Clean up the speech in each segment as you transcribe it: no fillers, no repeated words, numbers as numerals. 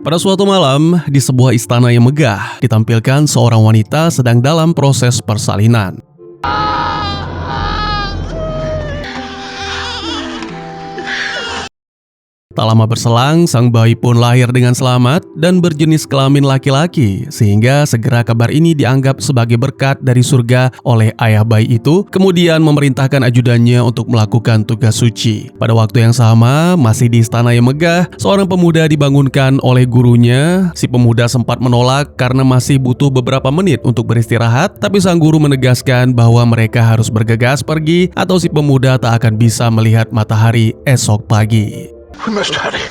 Pada suatu malam, di sebuah istana yang megah, ditampilkan seorang wanita sedang dalam proses persalinan. Tak lama berselang, sang bayi pun lahir dengan selamat dan berjenis kelamin laki-laki, sehingga segera kabar ini dianggap sebagai berkat dari surga oleh ayah bayi itu, kemudian memerintahkan ajudannya untuk melakukan tugas suci. Pada waktu yang sama, masih di istana yang megah, seorang pemuda dibangunkan oleh gurunya. Si pemuda sempat menolak karena masih butuh beberapa menit untuk beristirahat, tapi sang guru menegaskan bahwa mereka harus bergegas pergi atau si pemuda tak akan bisa melihat matahari esok pagi. We must hurry.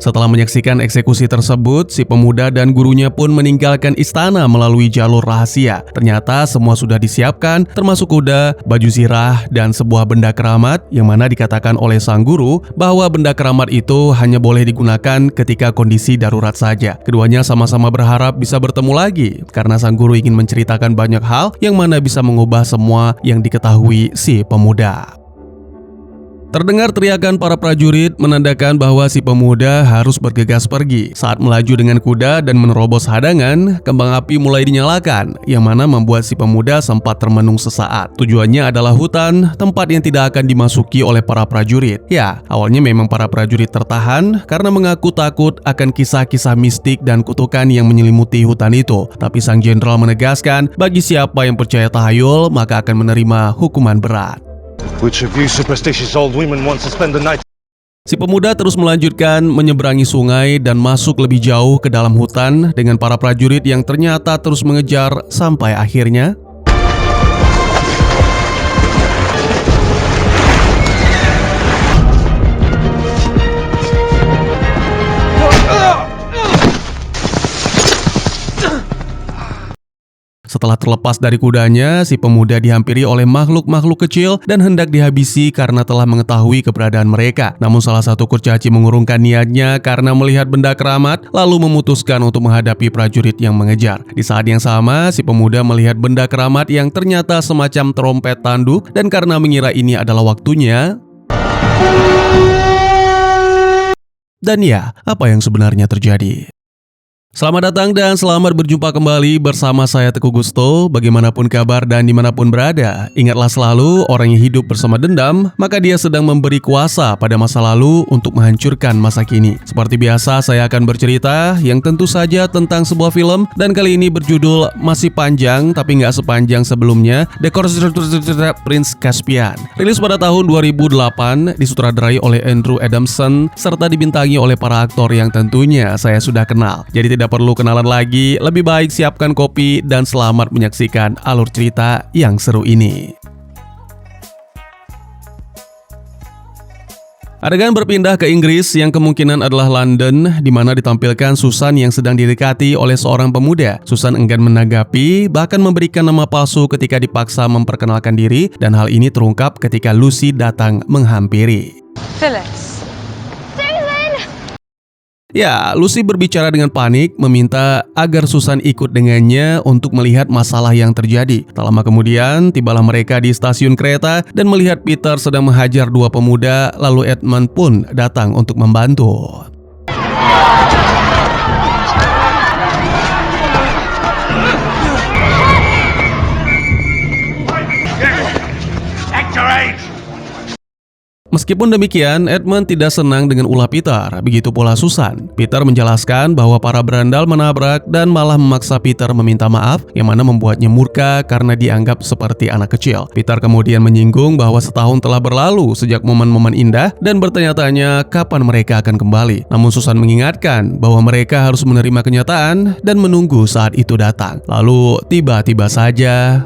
Setelah menyaksikan eksekusi tersebut, si pemuda dan gurunya pun meninggalkan istana melalui jalur rahasia. Ternyata semua sudah disiapkan, termasuk kuda, baju zirah, dan sebuah benda keramat yang mana dikatakan oleh sang guru bahwa benda keramat itu hanya boleh digunakan ketika kondisi darurat saja. Keduanya sama-sama berharap bisa bertemu lagi karena sang guru ingin menceritakan banyak hal yang mana bisa mengubah semua yang diketahui si pemuda. Terdengar teriakan para prajurit menandakan bahwa si pemuda harus bergegas pergi. Saat melaju dengan kuda dan menerobos hadangan, kembang api mulai dinyalakan, yang mana membuat si pemuda sempat termenung sesaat. Tujuannya adalah hutan, tempat yang tidak akan dimasuki oleh para prajurit. Ya, awalnya memang para prajurit tertahan karena mengaku takut akan kisah-kisah mistik dan kutukan yang menyelimuti hutan itu. Tapi sang jenderal menegaskan, bagi siapa yang percaya tahayul, maka akan menerima hukuman berat. Which of you superstitious old women wants to spend the night? Si pemuda terus melanjutkan menyeberangi sungai dan masuk lebih jauh ke dalam hutan dengan para prajurit yang ternyata terus mengejar sampai akhirnya setelah terlepas dari kudanya, si pemuda dihampiri oleh makhluk-makhluk kecil dan hendak dihabisi karena telah mengetahui keberadaan mereka. Namun salah satu kurcaci mengurungkan niatnya karena melihat benda keramat, lalu memutuskan untuk menghadapi prajurit yang mengejar. Di saat yang sama, si pemuda melihat benda keramat yang ternyata semacam trompet tanduk, dan karena mengira ini adalah waktunya. Dan ya, apa yang sebenarnya terjadi? Selamat datang dan selamat berjumpa kembali bersama saya Teguh Gusto. Bagaimanapun kabar dan dimanapun berada, ingatlah selalu orang yang hidup bersama dendam, maka dia sedang memberi kuasa pada masa lalu untuk menghancurkan masa kini. Seperti biasa, saya akan bercerita yang tentu saja tentang sebuah film, dan kali ini berjudul masih panjang tapi nggak sepanjang sebelumnya, The Prince Caspian. Rilis pada tahun 2008, disutradarai oleh Andrew Adamson, serta dibintangi oleh para aktor yang tentunya saya sudah kenal. Jadi tidak perlu kenalan lagi, lebih baik siapkan kopi dan selamat menyaksikan alur cerita yang seru ini. Adegan berpindah ke Inggris yang kemungkinan adalah London, di mana ditampilkan Susan yang sedang didekati oleh seorang pemuda. Susan enggan menanggapi, bahkan memberikan nama palsu ketika dipaksa memperkenalkan diri, dan hal ini terungkap ketika Lucy datang menghampiri. Phyllis. Ya, Lucy berbicara dengan panik, meminta agar Susan ikut dengannya untuk melihat masalah yang terjadi. Tak lama kemudian, tibalah mereka di stasiun kereta dan melihat Peter sedang menghajar dua pemuda, lalu Edmund pun datang untuk membantu. Meskipun demikian, Edmund tidak senang dengan ulah Peter, begitu pula Susan. Peter menjelaskan bahwa para berandal menabrak dan malah memaksa Peter meminta maaf, yang mana membuatnya murka karena dianggap seperti anak kecil. Peter kemudian menyinggung bahwa setahun telah berlalu sejak momen-momen indah dan bertanya-tanya kapan mereka akan kembali. Namun Susan mengingatkan bahwa mereka harus menerima kenyataan dan menunggu saat itu datang. Lalu tiba-tiba saja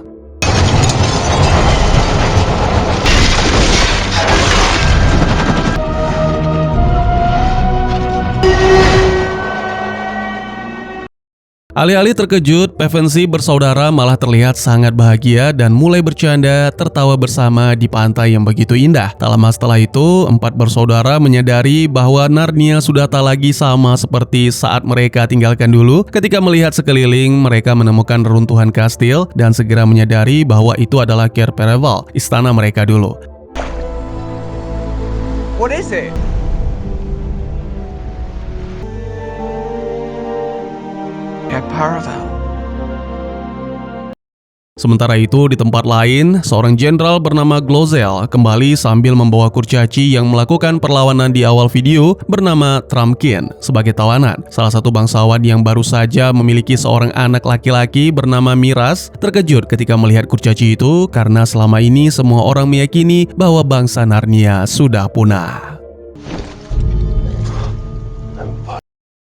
Alih-alih terkejut, Pevensie bersaudara malah terlihat sangat bahagia dan mulai bercanda tertawa bersama di pantai yang begitu indah. Tak lama setelah itu, empat bersaudara menyadari bahwa Narnia sudah tak lagi sama seperti saat mereka tinggalkan dulu. Ketika melihat sekeliling, mereka menemukan reruntuhan kastil dan segera menyadari bahwa itu adalah Cair Paravel, istana mereka dulu. What is it? Paravel. Sementara itu, di tempat lain, seorang jenderal bernama Glozell kembali sambil membawa kurcaci yang melakukan perlawanan di awal video bernama Trumpkin sebagai tawanan. Salah satu bangsawan yang baru saja memiliki seorang anak laki-laki bernama Miras terkejut ketika melihat kurcaci itu karena selama ini semua orang meyakini bahwa bangsa Narnia sudah punah.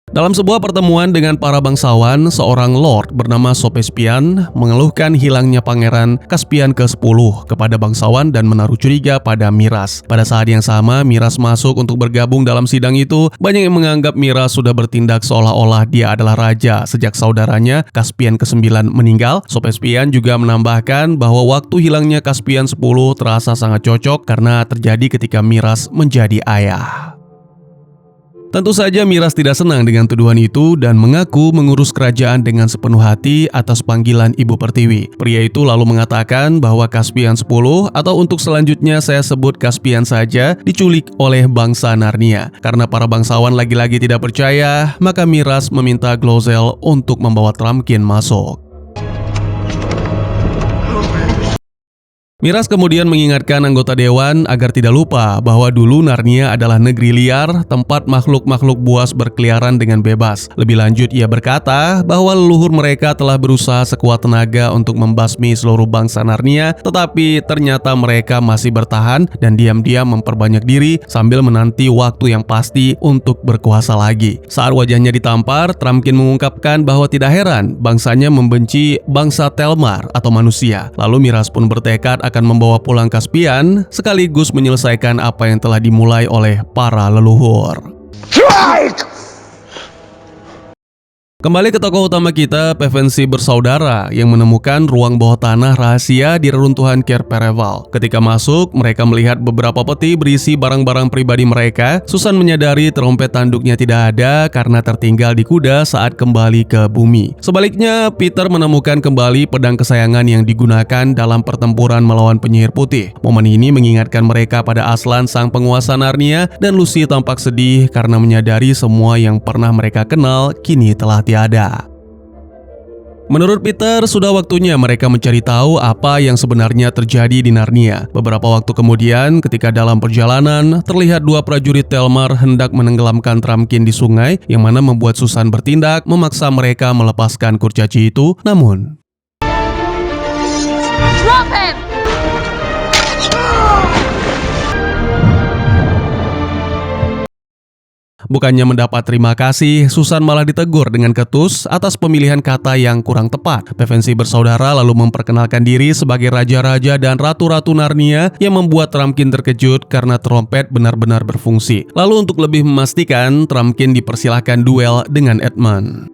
Dalam sebuah pertemuan dengan para bangsawan, seorang lord bernama Sopespian mengeluhkan hilangnya pangeran Caspian ke-10 kepada bangsawan dan menaruh curiga pada Miras. Pada saat yang sama, Miras masuk untuk bergabung dalam sidang itu. Banyak yang menganggap Miras sudah bertindak seolah-olah dia adalah raja sejak saudaranya Caspian ke-9 meninggal. Sopespian juga menambahkan bahwa waktu hilangnya Caspian 10 terasa sangat cocok karena terjadi ketika Miras menjadi ayah. Tentu saja Miras tidak senang dengan tuduhan itu dan mengaku mengurus kerajaan dengan sepenuh hati atas panggilan Ibu Pertiwi. Pria itu lalu mengatakan bahwa Caspian 10 atau untuk selanjutnya saya sebut Caspian saja diculik oleh bangsa Narnia. Karena para bangsawan lagi-lagi tidak percaya, maka Miras meminta Glozell untuk membawa Trumpkin masuk. Miras kemudian mengingatkan anggota dewan agar tidak lupa bahwa dulu Narnia adalah negeri liar, tempat makhluk-makhluk buas berkeliaran dengan bebas. Lebih lanjut, ia berkata bahwa leluhur mereka telah berusaha sekuat tenaga untuk membasmi seluruh bangsa Narnia, tetapi ternyata mereka masih bertahan dan diam-diam memperbanyak diri sambil menanti waktu yang pasti untuk berkuasa lagi. Saat wajahnya ditampar, Trumpkin mengungkapkan bahwa tidak heran bangsanya membenci bangsa Telmar atau manusia. Lalu Miras pun bertekad akan membawa pulang Caspian sekaligus menyelesaikan apa yang telah dimulai oleh para leluhur. Kembali ke tokoh utama kita, Pevensie bersaudara yang menemukan ruang bawah tanah rahasia di reruntuhan Cair Paravel. Ketika masuk, mereka melihat beberapa peti berisi barang-barang pribadi mereka. Susan menyadari trompet tanduknya tidak ada karena tertinggal di kuda saat kembali ke bumi. Sebaliknya, Peter menemukan kembali pedang kesayangan yang digunakan dalam pertempuran melawan penyihir putih. Momen ini mengingatkan mereka pada Aslan, sang penguasa Narnia, dan Lucy tampak sedih karena menyadari semua yang pernah mereka kenal kini telah tiada. Menurut Peter, sudah waktunya mereka mencari tahu apa yang sebenarnya terjadi di Narnia. Beberapa waktu kemudian, ketika dalam perjalanan, terlihat dua prajurit Telmar hendak menenggelamkan Trumpkin di sungai, yang mana membuat Susan bertindak memaksa mereka melepaskan kurcaci itu. Namun, Drop him! bukannya mendapat terima kasih, Susan malah ditegur dengan ketus atas pemilihan kata yang kurang tepat. Pevensie bersaudara lalu memperkenalkan diri sebagai raja-raja dan ratu-ratu Narnia yang membuat Trumpkin terkejut karena trompet benar-benar berfungsi. Lalu untuk lebih memastikan, Trumpkin dipersilahkan duel dengan Edmund.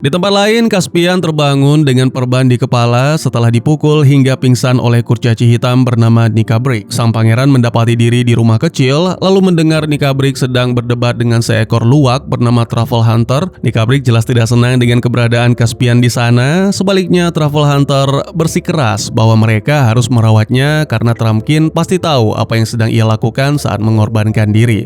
Di tempat lain, Caspian terbangun dengan perban di kepala setelah dipukul hingga pingsan oleh kurcaci hitam bernama Nikabrik. Sang pangeran mendapati diri di rumah kecil, lalu mendengar Nikabrik sedang berdebat dengan seekor luwak bernama Truffle Hunter. Nikabrik jelas tidak senang dengan keberadaan Caspian di sana. Sebaliknya, Truffle Hunter bersikeras bahwa mereka harus merawatnya karena Trumpkin pasti tahu apa yang sedang ia lakukan saat mengorbankan diri.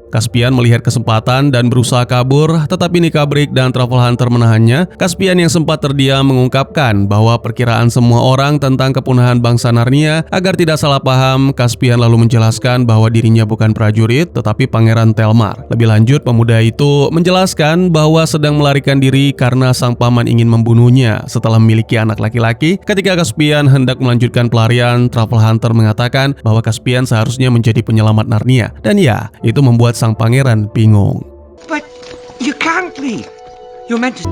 Caspian melihat kesempatan dan berusaha kabur, tetapi Nikabrik dan Truffle Hunter menahannya. Caspian yang sempat terdiam mengungkapkan bahwa perkiraan semua orang tentang kepunahan bangsa Narnia. Agar tidak salah paham, Caspian lalu menjelaskan bahwa dirinya bukan prajurit, tetapi pangeran Telmar. Lebih lanjut, pemuda itu menjelaskan bahwa sedang melarikan diri karena sang paman ingin membunuhnya setelah memiliki anak laki-laki. Ketika Caspian hendak melanjutkan pelarian, Truffle Hunter mengatakan bahwa Caspian seharusnya menjadi penyelamat Narnia. Dan ya, itu membuat sang pangeran bingung. But you can't leave. You're meant to...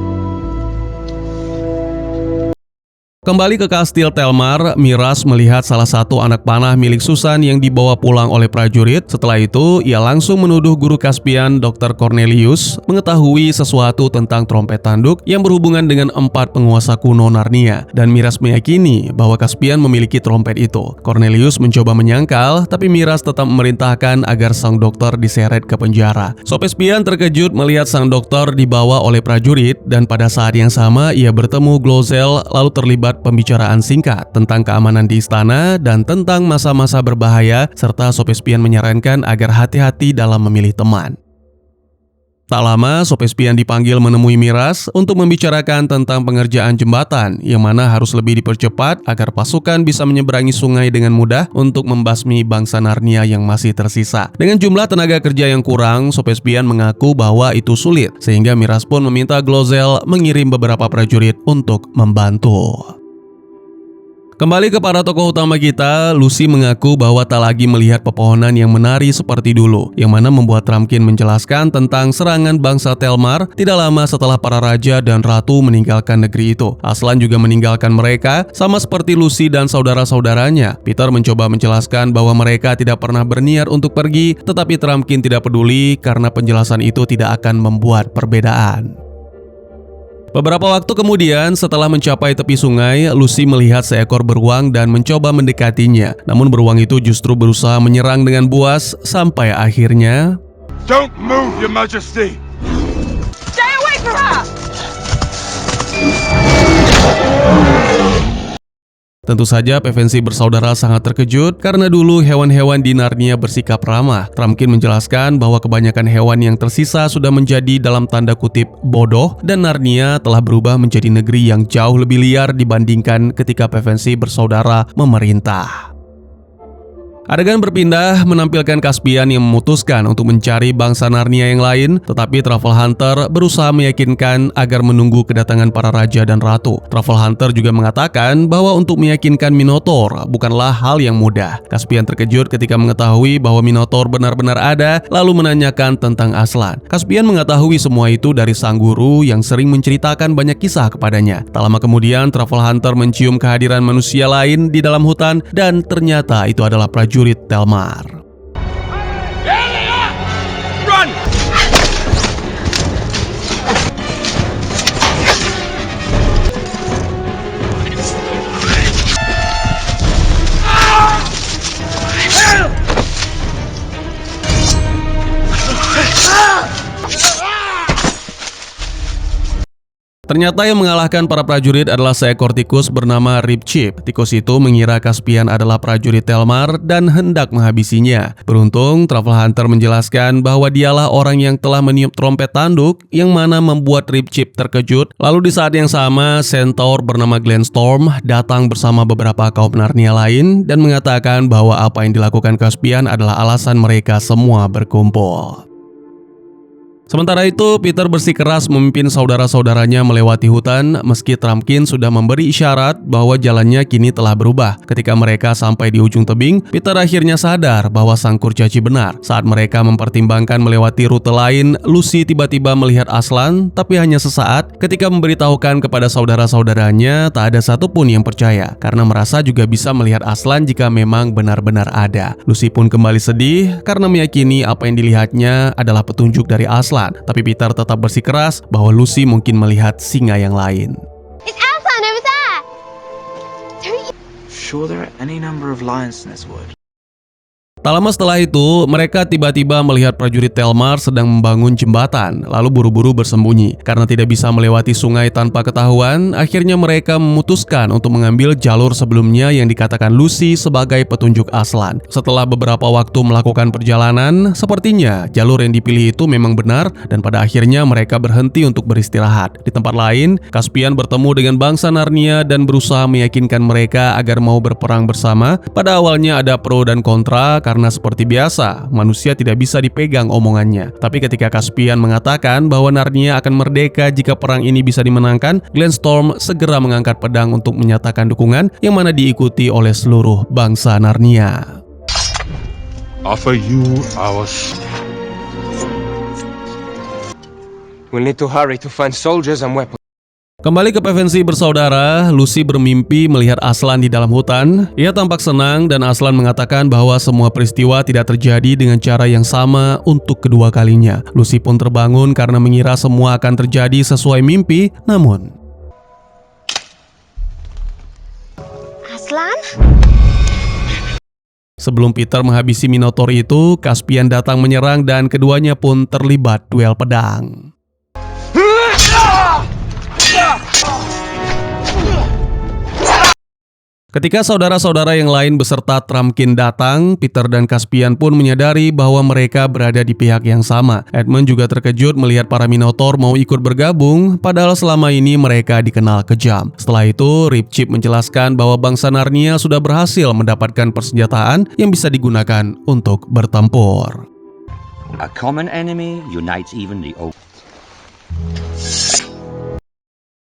Kembali ke kastil Telmar, Miraz melihat salah satu anak panah milik Susan yang dibawa pulang oleh prajurit. Setelah itu, ia langsung menuduh guru Caspian, Dr. Cornelius, mengetahui sesuatu tentang trompet tanduk yang berhubungan dengan 4 penguasa kuno Narnia. Dan Miraz meyakini bahwa Caspian memiliki trompet itu. Cornelius mencoba menyangkal, tapi Miraz tetap memerintahkan agar sang dokter diseret ke penjara. Sopespian terkejut melihat sang dokter dibawa oleh prajurit, dan pada saat yang sama ia bertemu Glozell lalu terlibat pembicaraan singkat tentang keamanan di istana dan tentang masa-masa berbahaya, serta Sopespian menyarankan agar hati-hati dalam memilih teman. Tak lama, Sopespian dipanggil menemui Miraz untuk membicarakan tentang pengerjaan jembatan yang mana harus lebih dipercepat agar pasukan bisa menyeberangi sungai dengan mudah untuk membasmi bangsa Narnia yang masih tersisa. Dengan jumlah tenaga kerja yang kurang, Sopespian mengaku bahwa itu sulit, sehingga Miraz pun meminta Glozell mengirim beberapa prajurit untuk membantu. Kembali kepada tokoh utama kita, Lucy mengaku bahwa tak lagi melihat pepohonan yang menari seperti dulu, yang mana membuat Trumpkin menjelaskan tentang serangan bangsa Telmar tidak lama setelah para raja dan ratu meninggalkan negeri itu. Aslan juga meninggalkan mereka, sama seperti Lucy dan saudara-saudaranya. Peter mencoba menjelaskan bahwa mereka tidak pernah berniat untuk pergi, tetapi Trumpkin tidak peduli karena penjelasan itu tidak akan membuat perbedaan. Beberapa waktu kemudian, setelah mencapai tepi sungai, Lucy melihat seekor beruang dan mencoba mendekatinya. Namun beruang itu justru berusaha menyerang dengan buas sampai akhirnya... Don't move, Your Majesty! Stay away from her! Tentu saja Pevensie bersaudara sangat terkejut karena dulu hewan-hewan di Narnia bersikap ramah. Trumpkin menjelaskan bahwa kebanyakan hewan yang tersisa sudah menjadi dalam tanda kutip bodoh, dan Narnia telah berubah menjadi negeri yang jauh lebih liar dibandingkan ketika Pevensie bersaudara memerintah. Adegan berpindah menampilkan Caspian yang memutuskan untuk mencari bangsa Narnia yang lain, tetapi Travel Hunter berusaha meyakinkan agar menunggu kedatangan para raja dan ratu. Travel Hunter juga mengatakan bahwa untuk meyakinkan Minotaur bukanlah hal yang mudah. Caspian terkejut ketika mengetahui bahwa Minotaur benar-benar ada, lalu menanyakan tentang Aslan. Caspian mengetahui semua itu dari sang guru yang sering menceritakan banyak kisah kepadanya. Tak lama kemudian, Travel Hunter mencium kehadiran manusia lain di dalam hutan, dan ternyata itu adalah prajurit Telmar. Run! Ternyata yang mengalahkan para prajurit adalah seekor tikus bernama Ripchip. Tikus itu mengira Caspian adalah prajurit Telmar dan hendak menghabisinya. Beruntung, Travel Hunter menjelaskan bahwa dialah orang yang telah meniup trompet tanduk, yang mana membuat Ripchip terkejut. Lalu di saat yang sama, Centaur bernama Glenstorm datang bersama beberapa kaum Narnia lain dan mengatakan bahwa apa yang dilakukan Caspian adalah alasan mereka semua berkumpul. Sementara itu, Peter bersikeras memimpin saudara-saudaranya melewati hutan meski Trumpkin sudah memberi isyarat bahwa jalannya kini telah berubah. Ketika mereka sampai di ujung tebing, Peter akhirnya sadar bahwa sang kurcaci benar. Saat mereka mempertimbangkan melewati rute lain, Lucy tiba-tiba melihat Aslan, tapi hanya sesaat. Ketika memberitahukan kepada saudara-saudaranya, tak ada satupun yang percaya karena merasa juga bisa melihat Aslan jika memang benar-benar ada. Lucy pun kembali sedih karena meyakini apa yang dilihatnya adalah petunjuk dari Aslan. Tapi Peter tetap bersikeras bahwa Lucy mungkin melihat singa yang lain. It's Aslan over there! Sure, there are any number of lions in this wood. Tak lama setelah itu, mereka tiba-tiba melihat prajurit Telmar sedang membangun jembatan, lalu buru-buru bersembunyi. Karena tidak bisa melewati sungai tanpa ketahuan, akhirnya mereka memutuskan untuk mengambil jalur sebelumnya yang dikatakan Lucy sebagai petunjuk Aslan. Setelah beberapa waktu melakukan perjalanan, sepertinya jalur yang dipilih itu memang benar, dan pada akhirnya mereka berhenti untuk beristirahat. Di tempat lain, Caspian bertemu dengan bangsa Narnia dan berusaha meyakinkan mereka agar mau berperang bersama. Pada awalnya ada pro dan kontra, karena seperti biasa, manusia tidak bisa dipegang omongannya. Tapi ketika Caspian mengatakan bahwa Narnia akan merdeka jika perang ini bisa dimenangkan, Glenstorm segera mengangkat pedang untuk menyatakan dukungan, yang mana diikuti oleh seluruh bangsa Narnia. Offer you our... We'll need to hurry to find soldiers and weapons. Kembali ke PVNC bersaudara, Lucy bermimpi melihat Aslan di dalam hutan. Ia tampak senang dan Aslan mengatakan bahwa semua peristiwa tidak terjadi dengan cara yang sama untuk kedua kalinya. Lucy pun terbangun karena mengira semua akan terjadi sesuai mimpi, namun... Aslan? Sebelum Peter menghabisi Minotaur itu, Caspian datang menyerang dan keduanya pun terlibat duel pedang. Ketika saudara-saudara yang lain beserta Trumpkin datang, Peter dan Caspian pun menyadari bahwa mereka berada di pihak yang sama. Edmund juga terkejut melihat para Minotaur mau ikut bergabung, padahal selama ini mereka dikenal kejam. Setelah itu, Ripchip menjelaskan bahwa bangsa Narnia sudah berhasil mendapatkan persenjataan yang bisa digunakan untuk bertempur. A common enemy unites even the old.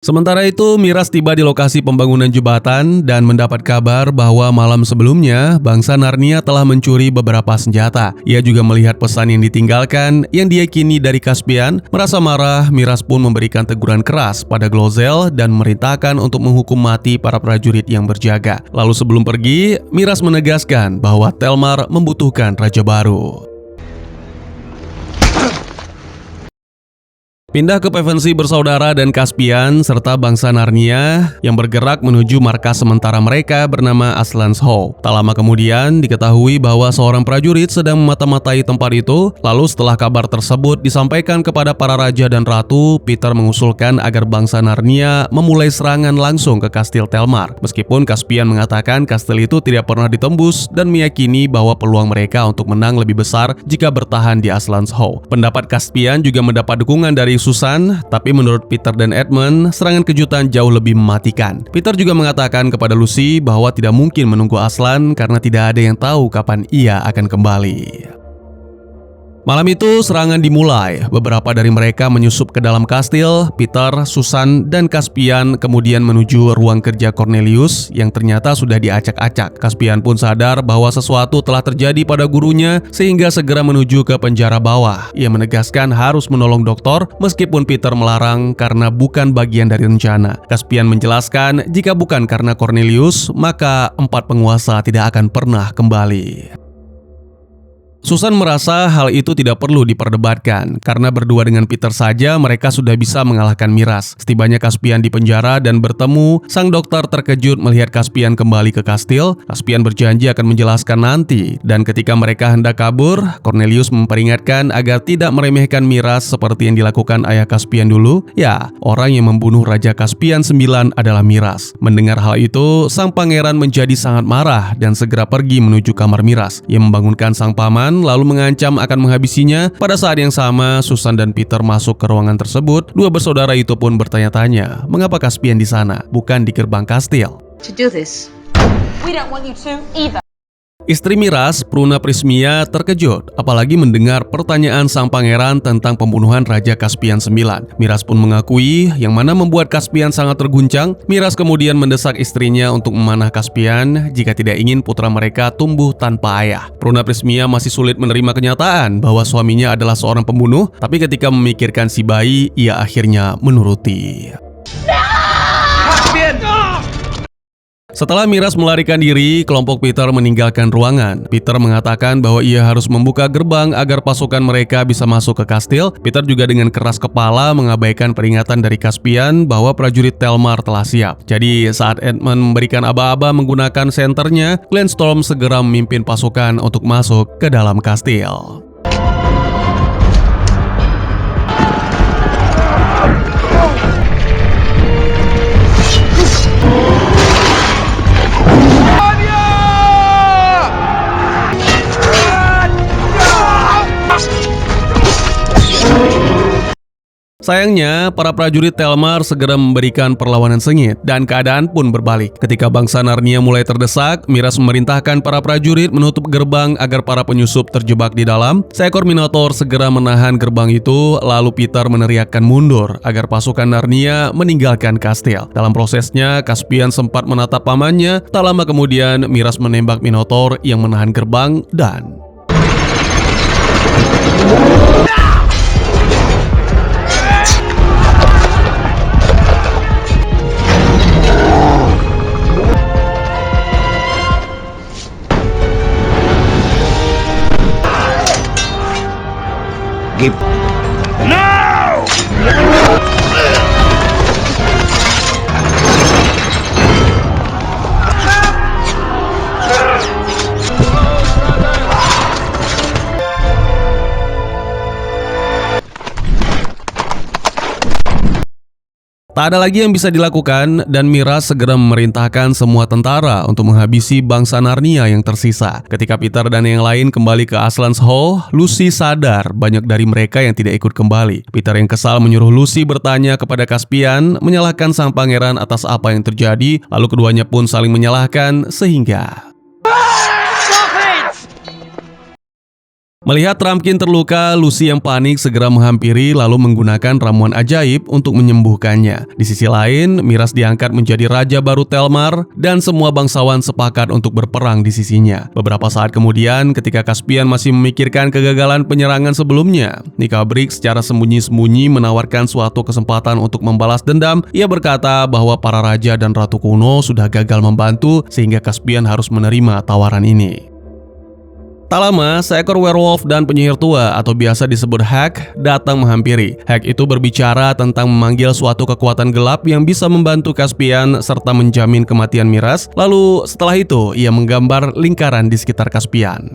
Sementara itu, Miras tiba di lokasi pembangunan jembatan dan mendapat kabar bahwa malam sebelumnya bangsa Narnia telah mencuri beberapa senjata. Ia juga melihat pesan yang ditinggalkan yang diyakini dari Caspian. Merasa marah, Miras pun memberikan teguran keras pada Glozell dan memerintahkan untuk menghukum mati para prajurit yang berjaga. Lalu sebelum pergi, Miras menegaskan bahwa Telmar membutuhkan raja baru. Pindah ke PVNC bersaudara dan Caspian serta bangsa Narnia yang bergerak menuju markas sementara mereka bernama Aslan's Hall. Tak lama kemudian diketahui bahwa seorang prajurit sedang memata-matai tempat itu. Lalu setelah kabar tersebut disampaikan kepada para raja dan ratu, Peter mengusulkan agar bangsa Narnia memulai serangan langsung ke kastil Telmar. Meskipun Caspian mengatakan kastil itu tidak pernah ditembus dan meyakini bahwa peluang mereka untuk menang lebih besar jika bertahan di Aslan's Hall. Pendapat Caspian juga mendapat dukungan dari Susan, tapi menurut Peter dan Edmund, serangan kejutan jauh lebih mematikan. Peter juga mengatakan kepada Lucy bahwa tidak mungkin menunggu Aslan karena tidak ada yang tahu kapan ia akan kembali. Malam itu serangan dimulai. Beberapa dari mereka menyusup ke dalam kastil. Peter, Susan, dan Caspian kemudian menuju ruang kerja Cornelius yang ternyata sudah diacak-acak. Caspian pun sadar bahwa sesuatu telah terjadi pada gurunya sehingga segera menuju ke penjara bawah. Ia menegaskan harus menolong dokter meskipun Peter melarang karena bukan bagian dari rencana. Caspian menjelaskan jika bukan karena Cornelius, maka 4 penguasa tidak akan pernah kembali. Susan merasa hal itu tidak perlu diperdebatkan, karena berdua dengan Peter saja mereka sudah bisa mengalahkan Miras. Setibanya Caspian di penjara dan bertemu, sang dokter terkejut melihat Caspian kembali ke kastil. Caspian berjanji akan menjelaskan nanti, dan ketika mereka hendak kabur, Cornelius memperingatkan agar tidak meremehkan Miras seperti yang dilakukan ayah Caspian dulu. Ya, orang yang membunuh Raja Caspian IX adalah Miras. Mendengar hal itu, sang pangeran menjadi sangat marah dan segera pergi menuju kamar Miras. Ia membangunkan sang paman lalu mengancam akan menghabisinya. Pada saat yang sama, Susan dan Peter masuk ke ruangan tersebut. Dua bersaudara itu pun bertanya-tanya, mengapa Caspian di sana, bukan di gerbang kastil? To do this. We don't want you to either. Istri Miras, Pruna Prismia, terkejut apalagi mendengar pertanyaan sang pangeran tentang pembunuhan Raja Caspian IX. Miras pun mengakui, yang mana membuat Caspian sangat terguncang. Miras kemudian mendesak istrinya untuk memanah Caspian jika tidak ingin putra mereka tumbuh tanpa ayah. Pruna Prismia masih sulit menerima kenyataan bahwa suaminya adalah seorang pembunuh, tapi ketika memikirkan si bayi, ia akhirnya menuruti. Setelah Miras melarikan diri, kelompok Peter meninggalkan ruangan. Peter mengatakan bahwa ia harus membuka gerbang agar pasukan mereka bisa masuk ke kastil. Peter juga dengan keras kepala mengabaikan peringatan dari Caspian bahwa prajurit Telmar telah siap. Jadi saat Edmund memberikan aba-aba menggunakan senternya, Glenstorm segera memimpin pasukan untuk masuk ke dalam kastil. Sayangnya, para prajurit Telmar segera memberikan perlawanan sengit dan keadaan pun berbalik. Ketika bangsa Narnia mulai terdesak, Miras memerintahkan para prajurit menutup gerbang agar para penyusup terjebak di dalam. Seekor Minotaur segera menahan gerbang itu, lalu Peter meneriakkan mundur agar pasukan Narnia meninggalkan kastil. Dalam prosesnya, Caspian sempat menatap pamannya. Tak lama kemudian, Miras menembak Minotaur yang menahan gerbang dan... Give. Tak ada lagi yang bisa dilakukan dan Miraz segera memerintahkan semua tentara untuk menghabisi bangsa Narnia yang tersisa. Ketika Peter dan yang lain kembali ke Aslan's Hall, Lucy sadar banyak dari mereka yang tidak ikut kembali. Peter yang kesal menyuruh Lucy bertanya kepada Caspian, menyalahkan sang pangeran atas apa yang terjadi, lalu keduanya pun saling menyalahkan sehingga... Melihat Trumpkin terluka, Lucy yang panik segera menghampiri lalu menggunakan ramuan ajaib untuk menyembuhkannya. Di sisi lain, Miraz diangkat menjadi raja baru Telmar dan semua bangsawan sepakat untuk berperang di sisinya. Beberapa saat kemudian, ketika Caspian masih memikirkan kegagalan penyerangan sebelumnya, Nikabrik secara sembunyi-sembunyi menawarkan suatu kesempatan untuk membalas dendam. Ia berkata bahwa para raja dan ratu kuno sudah gagal membantu sehingga Caspian harus menerima tawaran ini. Tak lama, seekor werewolf dan penyihir tua atau biasa disebut Hag datang menghampiri. Hag itu berbicara tentang memanggil suatu kekuatan gelap yang bisa membantu Caspian serta menjamin kematian Miraz. Lalu setelah itu, ia menggambar lingkaran di sekitar Caspian.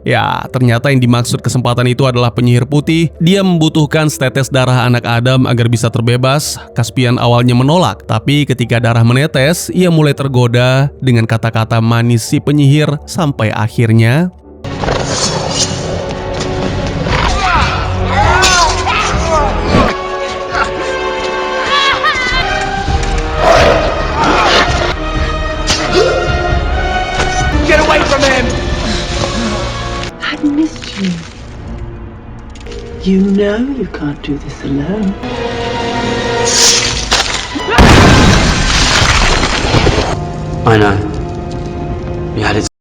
Ya, ternyata yang dimaksud kesempatan itu adalah penyihir putih. Dia membutuhkan setetes darah anak Adam agar bisa terbebas. Caspian awalnya menolak, tapi ketika darah menetes, ia mulai tergoda dengan kata-kata manis si penyihir sampai akhirnya... Get away from him! I missed you. You know you can't do this alone. I know. You had it.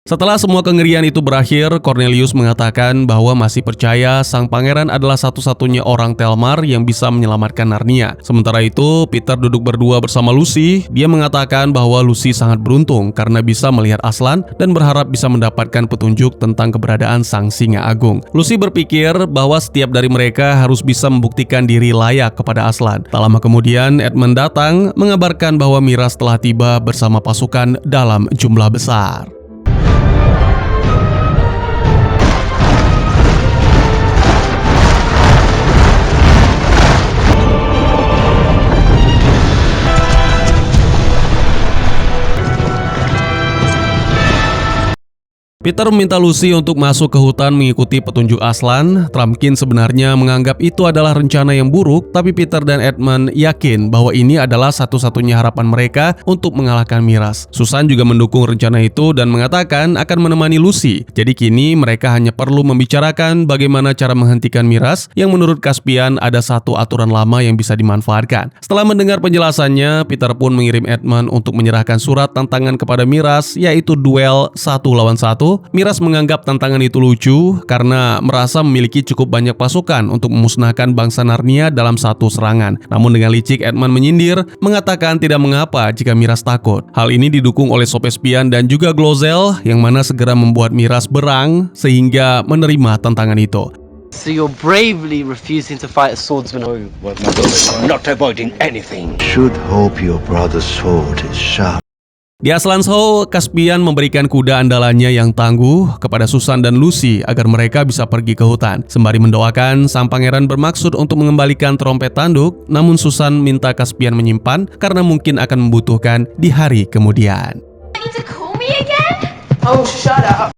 Setelah semua kengerian itu berakhir, Cornelius mengatakan bahwa masih percaya sang pangeran adalah satu-satunya orang Telmar yang bisa menyelamatkan Narnia. Sementara itu, Peter duduk berdua bersama Lucy. Dia mengatakan bahwa Lucy sangat beruntung karena bisa melihat Aslan dan berharap bisa mendapatkan petunjuk tentang keberadaan sang singa agung. Lucy berpikir bahwa setiap dari mereka harus bisa membuktikan diri layak kepada Aslan. Tak lama kemudian, Edmund datang mengabarkan bahwa Miraz telah tiba bersama pasukan dalam jumlah besar. Peter meminta Lucy untuk masuk ke hutan mengikuti petunjuk Aslan. Trumpkin sebenarnya menganggap itu adalah rencana yang buruk, tapi Peter dan Edmund yakin bahwa ini adalah satu-satunya harapan mereka untuk mengalahkan Miraz. Susan juga mendukung rencana itu dan mengatakan akan menemani Lucy. Jadi kini mereka hanya perlu membicarakan bagaimana cara menghentikan Miraz yang menurut Caspian ada satu aturan lama yang bisa dimanfaatkan. Setelah mendengar penjelasannya, Peter pun mengirim Edmund untuk menyerahkan surat tantangan kepada Miraz, yaitu duel 1 lawan 1. Miraz menganggap tantangan itu lucu karena merasa memiliki cukup banyak pasukan untuk memusnahkan bangsa Narnia dalam satu serangan. Namun dengan licik Edmund menyindir, mengatakan tidak mengapa jika Miraz takut. Hal ini didukung oleh Sopespian dan juga Glozell yang mana segera membuat Miraz berang sehingga menerima tantangan itu. So you're bravely refusing to fight a swordsman? Well, my brother, I'm not avoiding anything. Should hope your brother's sword is sharp. Di Aslan's Hall, Caspian memberikan kuda andalannya yang tangguh kepada Susan dan Lucy agar mereka bisa pergi ke hutan. Sembari mendoakan, sang pangeran bermaksud untuk mengembalikan trompet tanduk, namun Susan minta Caspian menyimpan karena mungkin akan membutuhkan di hari kemudian. You need to call me again? Oh, shut up.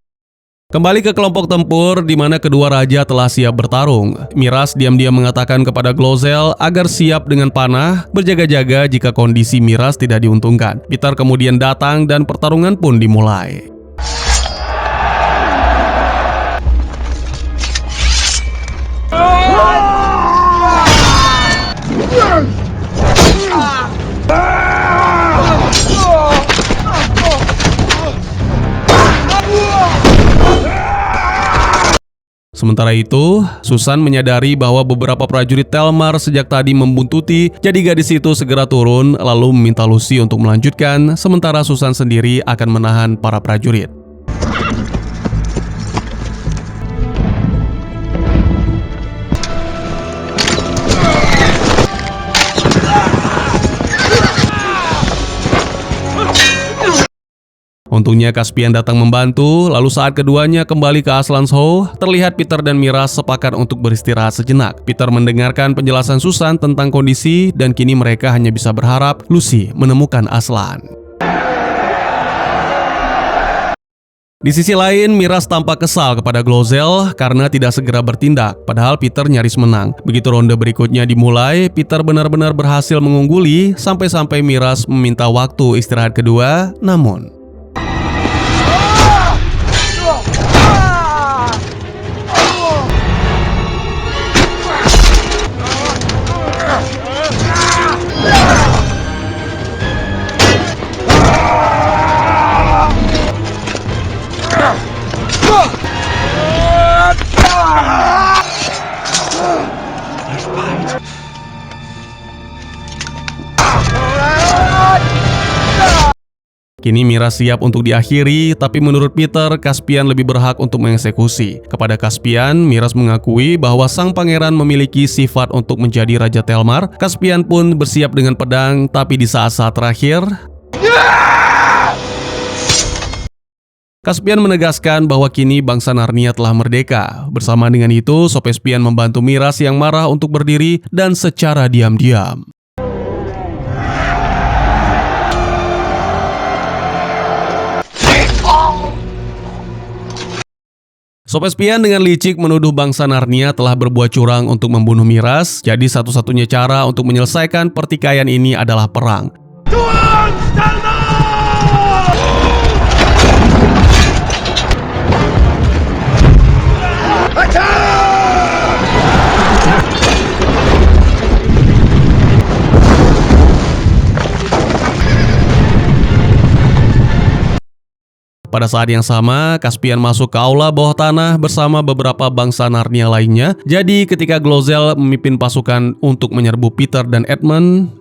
Kembali ke kelompok tempur di mana kedua raja telah siap bertarung. Miraz diam-diam mengatakan kepada Glozell agar siap dengan panah, berjaga-jaga jika kondisi Miraz tidak diuntungkan. Peter kemudian datang dan pertarungan pun dimulai. Sementara itu, Susan menyadari bahwa beberapa prajurit Telmar sejak tadi membuntuti, jadi gadis itu segera turun lalu meminta Lucy untuk melanjutkan, sementara Susan sendiri akan menahan para prajurit. Untungnya Caspian datang membantu, lalu saat keduanya kembali ke Aslan's Hall, terlihat Peter dan Miraz sepakat untuk beristirahat sejenak. Peter mendengarkan penjelasan Susan tentang kondisi dan kini mereka hanya bisa berharap Lucy menemukan Aslan. Di sisi lain, Miraz tampak kesal kepada Glozell karena tidak segera bertindak, padahal Peter nyaris menang. Begitu ronde berikutnya dimulai, Peter benar-benar berhasil mengungguli sampai-sampai Miraz meminta waktu istirahat kedua, namun kini Miraz siap untuk diakhiri, tapi menurut Peter, Caspian lebih berhak untuk mengeksekusi. Kepada Caspian, Miraz mengakui bahwa sang pangeran memiliki sifat untuk menjadi Raja Telmar. Caspian pun bersiap dengan pedang, tapi di saat-saat terakhir, Caspian menegaskan bahwa kini bangsa Narnia telah merdeka. Bersama dengan itu, Sopespian membantu Miraz yang marah untuk berdiri dan secara diam-diam. Sopespian dengan licik menuduh bangsa Narnia telah berbuat curang untuk membunuh Miraz, jadi satu-satunya cara untuk menyelesaikan pertikaian ini adalah perang. Pada saat yang sama, Caspian masuk ke aula bawah tanah bersama beberapa bangsa Narnia lainnya. Jadi ketika Glozell memimpin pasukan untuk menyerbu Peter dan Edmund,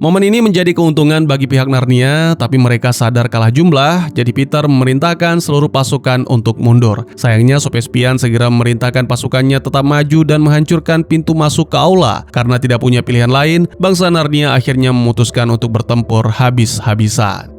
momen ini menjadi keuntungan bagi pihak Narnia, tapi mereka sadar kalah jumlah, jadi Peter memerintahkan seluruh pasukan untuk mundur. Sayangnya Sopespian segera memerintahkan pasukannya tetap maju dan menghancurkan pintu masuk ke aula. Karena tidak punya pilihan lain, bangsa Narnia akhirnya memutuskan untuk bertempur habis-habisan.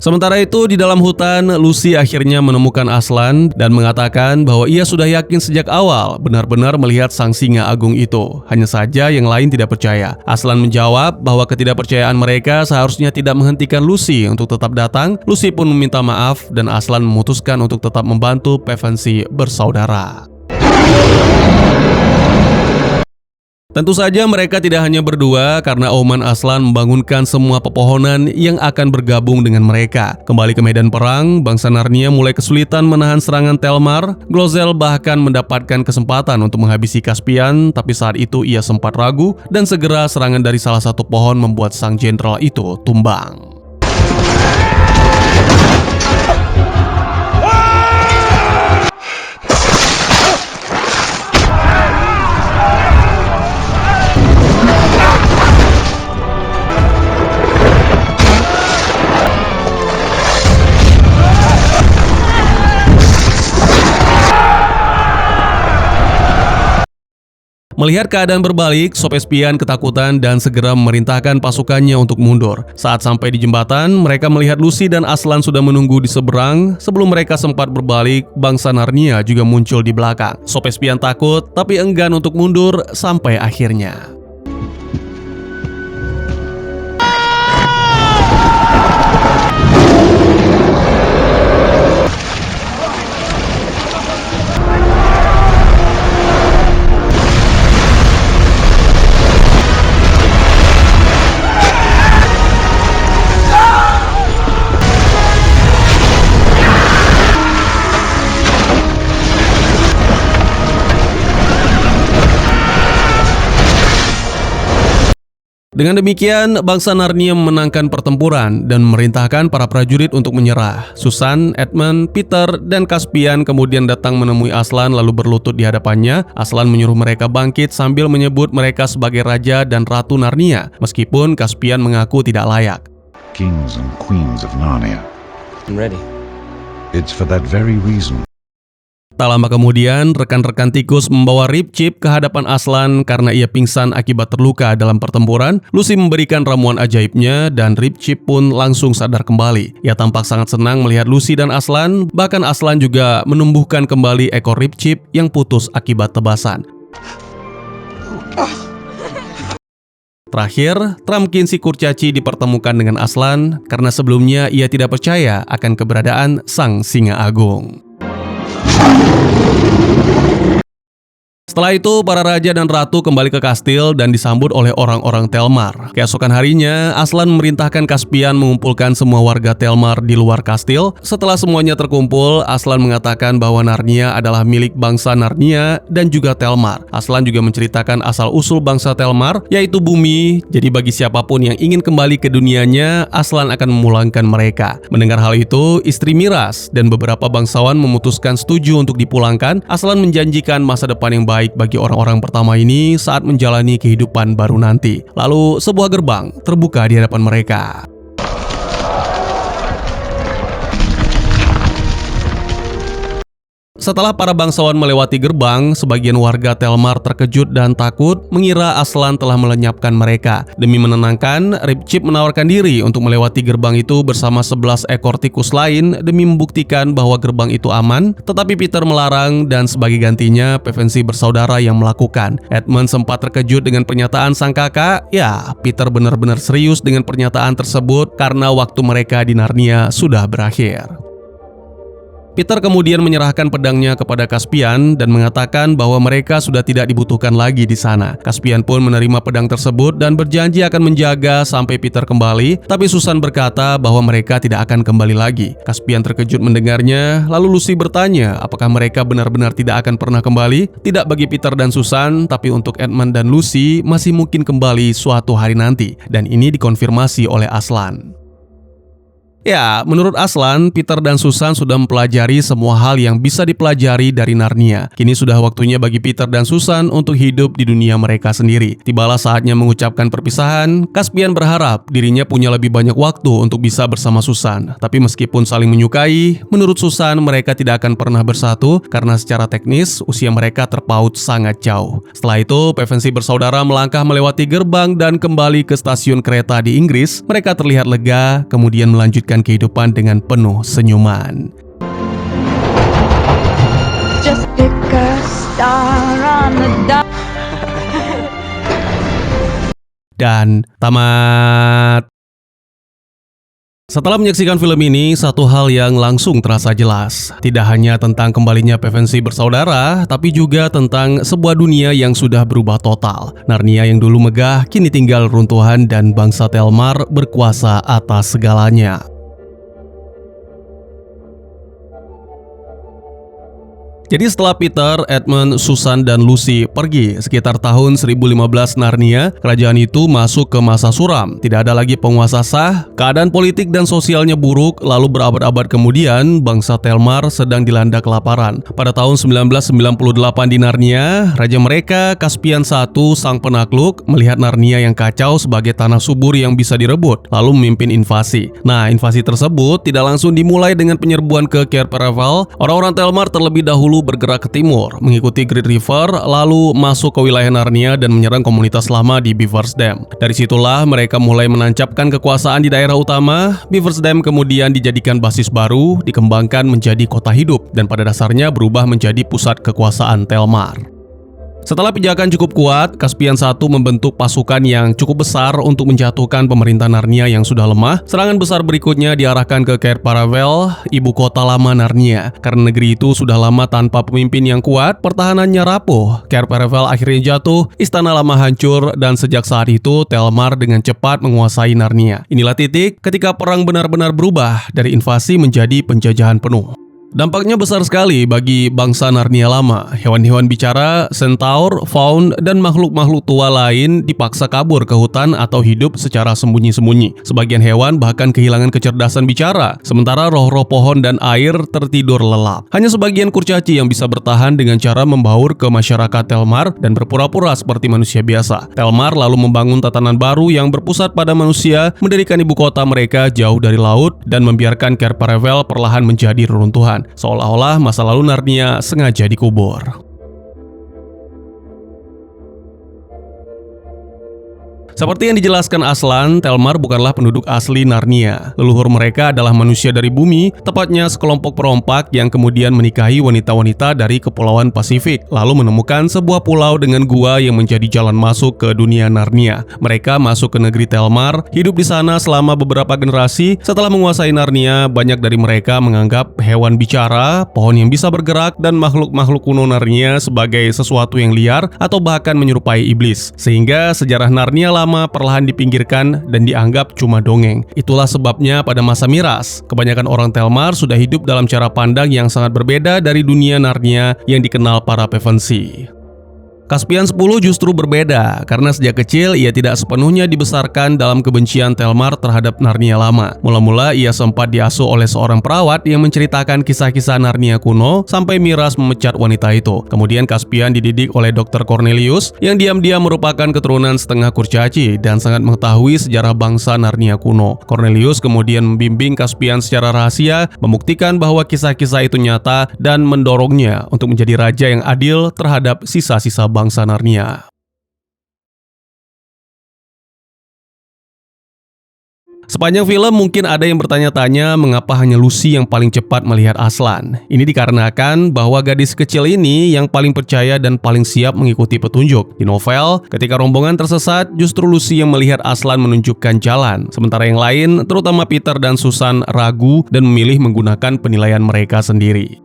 Sementara itu, di dalam hutan, Lucy akhirnya menemukan Aslan dan mengatakan bahwa ia sudah yakin sejak awal benar-benar melihat sang singa agung itu. Hanya saja yang lain tidak percaya. Aslan menjawab bahwa ketidakpercayaan mereka seharusnya tidak menghentikan Lucy untuk tetap datang. Lucy pun meminta maaf dan Aslan memutuskan untuk tetap membantu Pevensie bersaudara. Tentu saja mereka tidak hanya berdua karena Oman Aslan membangunkan semua pepohonan yang akan bergabung dengan mereka. Kembali ke medan perang, bangsa Narnia mulai kesulitan menahan serangan Telmar. Glozell bahkan mendapatkan kesempatan untuk menghabisi Caspian, tapi saat itu ia sempat ragu dan segera serangan dari salah satu pohon membuat sang jenderal itu tumbang. Melihat keadaan berbalik, Sob Espian ketakutan dan segera memerintahkan pasukannya untuk mundur. Saat sampai di jembatan, mereka melihat Lucy dan Aslan sudah menunggu di seberang. Sebelum mereka sempat berbalik, bangsa Narnia juga muncul di belakang. Sob Espian takut, tapi enggan untuk mundur sampai akhirnya. Dengan demikian, bangsa Narnia memenangkan pertempuran dan memerintahkan para prajurit untuk menyerah. Susan, Edmund, Peter, dan Caspian kemudian datang menemui Aslan lalu berlutut di hadapannya. Aslan menyuruh mereka bangkit sambil menyebut mereka sebagai raja dan ratu Narnia, meskipun Caspian mengaku tidak layak. Kings and queens of Narnia. I'm ready. It's for that very reason. Tak lama kemudian, rekan-rekan tikus membawa Rip Chip ke hadapan Aslan karena ia pingsan akibat terluka dalam pertempuran. Lucy memberikan ramuan ajaibnya dan Rip Chip pun langsung sadar kembali. Ia tampak sangat senang melihat Lucy dan Aslan, bahkan Aslan juga menumbuhkan kembali ekor Rip Chip yang putus akibat tebasan. Terakhir, Trumpkin si kurcaci dipertemukan dengan Aslan karena sebelumnya ia tidak percaya akan keberadaan sang singa agung. Setelah itu, para raja dan ratu kembali ke kastil dan disambut oleh orang-orang Telmar. Keesokan harinya, Aslan memerintahkan Caspian mengumpulkan semua warga Telmar di luar kastil. Setelah semuanya terkumpul, Aslan mengatakan bahwa Narnia adalah milik bangsa Narnia dan juga Telmar. Aslan juga menceritakan asal-usul bangsa Telmar, yaitu bumi. Jadi bagi siapapun yang ingin kembali ke dunianya, Aslan akan memulangkan mereka. Mendengar hal itu, istri Miras dan beberapa bangsawan memutuskan setuju untuk dipulangkan. Aslan menjanjikan masa depan yang baik bagi orang-orang pertama ini saat menjalani kehidupan baru nanti. Lalu sebuah gerbang terbuka di hadapan mereka. Setelah para bangsawan melewati gerbang, sebagian warga Telmar terkejut dan takut mengira Aslan telah melenyapkan mereka. Demi menenangkan, Rip Chip menawarkan diri untuk melewati gerbang itu bersama 11 ekor tikus lain demi membuktikan bahwa gerbang itu aman. Tetapi Peter melarang dan sebagai gantinya Pevensie bersaudara yang melakukan. Edmund sempat terkejut dengan pernyataan sang kakak. Ya, Peter benar-benar serius dengan pernyataan tersebut karena waktu mereka di Narnia sudah berakhir. Peter kemudian menyerahkan pedangnya kepada Caspian dan mengatakan bahwa mereka sudah tidak dibutuhkan lagi di sana. Caspian pun menerima pedang tersebut dan berjanji akan menjaga sampai Peter kembali, tapi Susan berkata bahwa mereka tidak akan kembali lagi. Caspian terkejut mendengarnya, lalu Lucy bertanya apakah mereka benar-benar tidak akan pernah kembali. Tidak bagi Peter dan Susan, tapi untuk Edmund dan Lucy masih mungkin kembali suatu hari nanti, dan ini dikonfirmasi oleh Aslan. Ya, menurut Aslan, Peter dan Susan sudah mempelajari semua hal yang bisa dipelajari dari Narnia. Kini sudah waktunya bagi Peter dan Susan untuk hidup di dunia mereka sendiri. Tibalah saatnya mengucapkan perpisahan. Caspian berharap dirinya punya lebih banyak waktu untuk bisa bersama Susan. Tapi meskipun saling menyukai, menurut Susan mereka tidak akan pernah bersatu karena secara teknis usia mereka terpaut sangat jauh. Setelah itu, Pevensie bersaudara melangkah melewati gerbang dan kembali ke stasiun kereta di Inggris. Mereka terlihat lega, kemudian melanjutkan kehidupan dengan penuh senyuman. Just pick a star on the dial. Dan tamat. Setelah menyaksikan film ini, satu hal yang langsung terasa jelas. Tidak hanya tentang kembalinya Pevensie bersaudara, tapi juga tentang sebuah dunia yang sudah berubah total. Narnia yang dulu megah, kini tinggal runtuhan dan bangsa Telmar berkuasa atas segalanya. Jadi setelah Peter, Edmund, Susan, dan Lucy pergi sekitar tahun 1015 Narnia, kerajaan itu masuk ke masa suram. Tidak ada lagi penguasa sah, keadaan politik dan sosialnya buruk, lalu berabad-abad kemudian bangsa Telmar sedang dilanda kelaparan. Pada tahun 1998 di Narnia, raja mereka, Caspian I, sang penakluk, melihat Narnia yang kacau sebagai tanah subur yang bisa direbut, lalu memimpin invasi. Nah, invasi tersebut tidak langsung dimulai dengan penyerbuan ke Cair Paravel. Orang-orang Telmar terlebih dahulu lalu bergerak ke timur, mengikuti Great River, lalu masuk ke wilayah Narnia dan menyerang komunitas lama di Beaver's Dam. Dari situlah mereka mulai menancapkan kekuasaan di daerah utama. Beaver's Dam kemudian dijadikan basis baru, dikembangkan menjadi kota hidup, dan pada dasarnya berubah menjadi pusat kekuasaan Telmar. Setelah pijakan cukup kuat, Caspian I membentuk pasukan yang cukup besar untuk menjatuhkan pemerintah Narnia yang sudah lemah. Serangan besar berikutnya diarahkan ke Cair Paravel, ibu kota lama Narnia. Karena negeri itu sudah lama tanpa pemimpin yang kuat, pertahanannya rapuh. Cair Paravel akhirnya jatuh, istana lama hancur, dan sejak saat itu Telmar dengan cepat menguasai Narnia. Inilah titik ketika perang benar-benar berubah dari invasi menjadi penjajahan penuh. Dampaknya besar sekali bagi bangsa Narnia lama. Hewan-hewan bicara, centaur, faun, dan makhluk-makhluk tua lain dipaksa kabur ke hutan atau hidup secara sembunyi-sembunyi. Sebagian hewan bahkan kehilangan kecerdasan bicara, sementara roh-roh pohon dan air tertidur lelap. Hanya sebagian kurcaci yang bisa bertahan dengan cara membaur ke masyarakat Telmar dan berpura-pura seperti manusia biasa. Telmar lalu membangun tatanan baru yang berpusat pada manusia, mendirikan ibu kota mereka jauh dari laut, dan membiarkan Cair Paravel perlahan menjadi reruntuhan. Seolah-olah masa lalu Narnia sengaja dikubur. Seperti yang dijelaskan Aslan, Telmar bukanlah penduduk asli Narnia. Leluhur mereka adalah manusia dari bumi, tepatnya sekelompok perompak yang kemudian menikahi wanita-wanita dari Kepulauan Pasifik, lalu menemukan sebuah pulau dengan gua yang menjadi jalan masuk ke dunia Narnia. Mereka masuk ke negeri Telmar, hidup di sana selama beberapa generasi. Setelah menguasai Narnia, banyak dari mereka menganggap hewan bicara, pohon yang bisa bergerak, dan makhluk-makhluk kuno Narnia sebagai sesuatu yang liar atau bahkan menyerupai iblis. Sehingga sejarah Narnia lama perlahan dipinggirkan dan dianggap cuma dongeng. Itulah sebabnya pada masa Miras, kebanyakan orang Telmar sudah hidup dalam cara pandang yang sangat berbeda dari dunia Narnia yang dikenal para Pevensie. Caspian X justru berbeda, karena sejak kecil ia tidak sepenuhnya dibesarkan dalam kebencian Telmar terhadap Narnia lama. Mula-mula ia sempat diasuh oleh seorang perawat yang menceritakan kisah-kisah Narnia kuno sampai Miras memecat wanita itu. Kemudian Caspian dididik oleh Dr. Cornelius yang diam-diam merupakan keturunan setengah kurcaci dan sangat mengetahui sejarah bangsa Narnia kuno. Cornelius kemudian membimbing Caspian secara rahasia, membuktikan bahwa kisah-kisah itu nyata dan mendorongnya untuk menjadi raja yang adil terhadap sisa-sisa bangsa Narnia. Sepanjang film mungkin ada yang bertanya-tanya mengapa hanya Lucy yang paling cepat melihat Aslan. Ini dikarenakan bahwa gadis kecil ini yang paling percaya dan paling siap mengikuti petunjuk. Di novel, ketika rombongan tersesat, justru Lucy yang melihat Aslan menunjukkan jalan. Sementara yang lain, terutama Peter dan Susan, ragu dan memilih menggunakan penilaian mereka sendiri.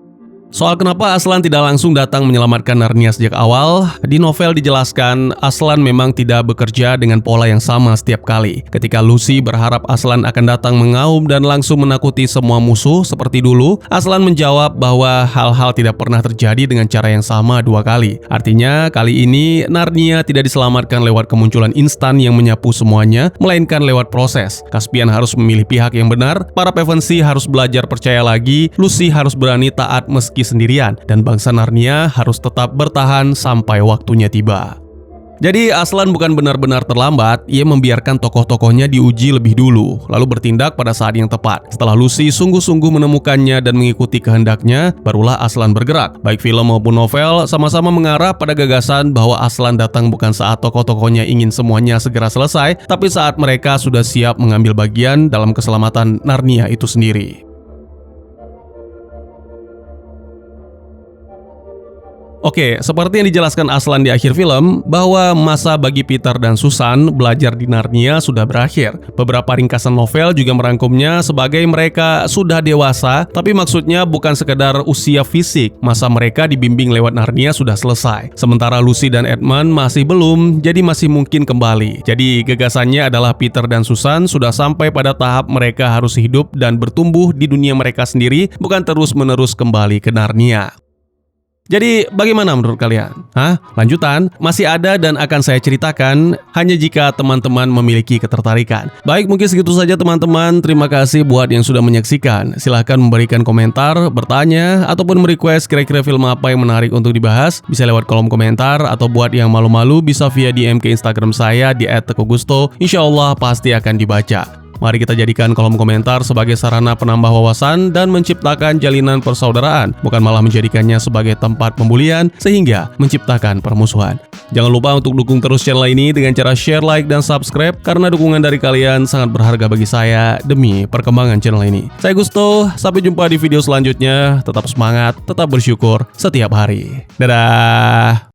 Soal kenapa Aslan tidak langsung datang menyelamatkan Narnia sejak awal, di novel dijelaskan Aslan memang tidak bekerja dengan pola yang sama setiap kali. Ketika Lucy berharap Aslan akan datang mengaum dan langsung menakuti semua musuh seperti dulu, Aslan menjawab bahwa hal-hal tidak pernah terjadi dengan cara yang sama dua kali. Artinya, kali ini Narnia tidak diselamatkan lewat kemunculan instan yang menyapu semuanya, melainkan lewat proses. Caspian harus memilih pihak yang benar, para Pevensie harus belajar percaya lagi, Lucy harus berani taat meski sendirian, dan bangsa Narnia harus tetap bertahan sampai waktunya tiba. Jadi Aslan bukan benar-benar terlambat, ia membiarkan tokoh-tokohnya diuji lebih dulu, lalu bertindak pada saat yang tepat. Setelah Lucy sungguh-sungguh menemukannya dan mengikuti kehendaknya, barulah Aslan bergerak. Baik film maupun novel sama-sama mengarah pada gagasan bahwa Aslan datang bukan saat tokoh-tokohnya ingin semuanya segera selesai, tapi saat mereka sudah siap mengambil bagian dalam keselamatan Narnia itu sendiri. Oke, seperti yang dijelaskan Aslan di akhir film, bahwa masa bagi Peter dan Susan belajar di Narnia sudah berakhir. Beberapa ringkasan novel juga merangkumnya sebagai mereka sudah dewasa, tapi maksudnya bukan sekedar usia fisik. Masa mereka dibimbing lewat Narnia sudah selesai. Sementara Lucy dan Edmund masih belum, jadi masih mungkin kembali. Jadi gagasannya adalah Peter dan Susan sudah sampai pada tahap mereka harus hidup dan bertumbuh di dunia mereka sendiri, bukan terus-menerus kembali ke Narnia. Jadi bagaimana menurut kalian? Lanjutan masih ada dan akan saya ceritakan hanya jika teman-teman memiliki ketertarikan. Baik, mungkin segitu saja teman-teman. Terima kasih buat yang sudah menyaksikan. Silahkan memberikan komentar, bertanya, ataupun merequest kira-kira film apa yang menarik untuk dibahas. Bisa lewat kolom komentar, atau buat yang malu-malu bisa via DM ke Instagram saya di @tekogusto. Insya Allah pasti akan dibaca. Mari kita jadikan kolom komentar sebagai sarana penambah wawasan dan menciptakan jalinan persaudaraan, bukan malah menjadikannya sebagai tempat pembulian sehingga menciptakan permusuhan. Jangan lupa untuk dukung terus channel ini dengan cara share, like, dan subscribe karena dukungan dari kalian sangat berharga bagi saya demi perkembangan channel ini. Saya Gusto, sampai jumpa di video selanjutnya. Tetap semangat, tetap bersyukur setiap hari. Dadah!